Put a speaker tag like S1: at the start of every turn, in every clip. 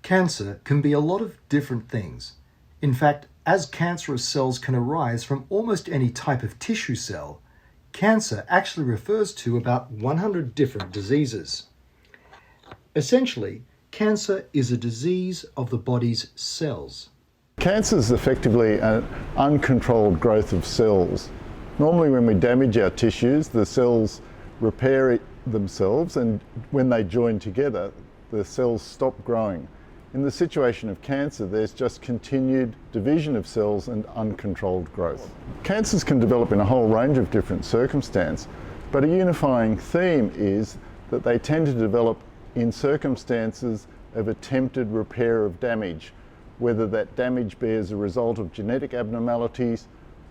S1: Cancer can be a lot of different things. In fact, as cancerous cells can arise from almost any type of tissue cell, cancer actually refers to about 100 different diseases. Essentially, cancer is a disease of the body's cells.
S2: Cancer is effectively an uncontrolled growth of cells. Normally when we damage our tissues, the cells repair themselves, and when they join together, the cells stop growing. In the situation of cancer, there's just continued division of cells and uncontrolled growth. Cancers can develop in a whole range of different circumstances, but a unifying theme is that they tend to develop in circumstances of attempted repair of damage, whether that damage be as a result of genetic abnormalities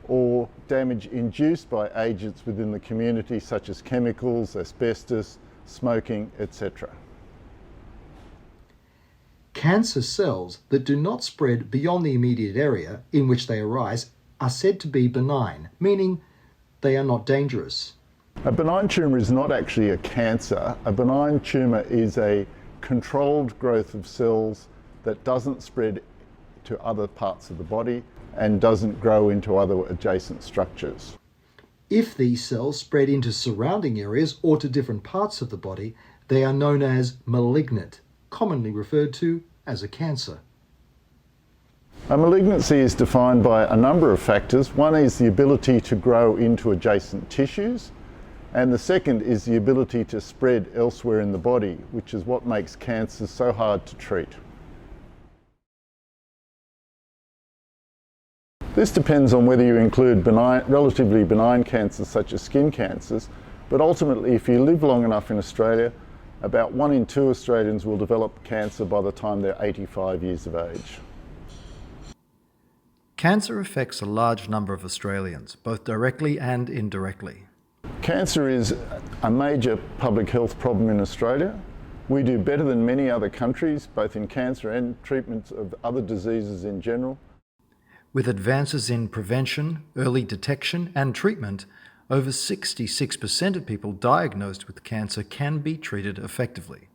S2: or damage induced by agents within the community such as chemicals, asbestos, smoking, etc.
S1: Cancer cells that do not spread beyond the immediate area in which they arise are said to be benign, meaning they are not dangerous.
S2: A benign tumour is not actually a cancer. A benign tumour is a controlled growth of cells that doesn't spread to other parts of the body and doesn't grow into other adjacent structures.
S1: If these cells spread into surrounding areas or to different parts of the body, they are known as malignant, commonly referred to as a cancer.
S2: A malignancy is defined by a number of factors. One is the ability to grow into adjacent tissues, and the second is the ability to spread elsewhere in the body, which is what makes cancer so hard to treat. This depends on whether you include relatively benign cancers such as skin cancers, but ultimately if you live long enough in Australia, about 1 in 2 Australians will develop cancer by the time they're 85 years of age.
S3: Cancer affects a large number of Australians, both directly and indirectly.
S2: Cancer is a major public health problem in Australia. We do better than many other countries, both in cancer and treatments of other diseases in general.
S3: With advances in prevention, early detection and treatment, over 66% of people diagnosed with cancer can be treated effectively.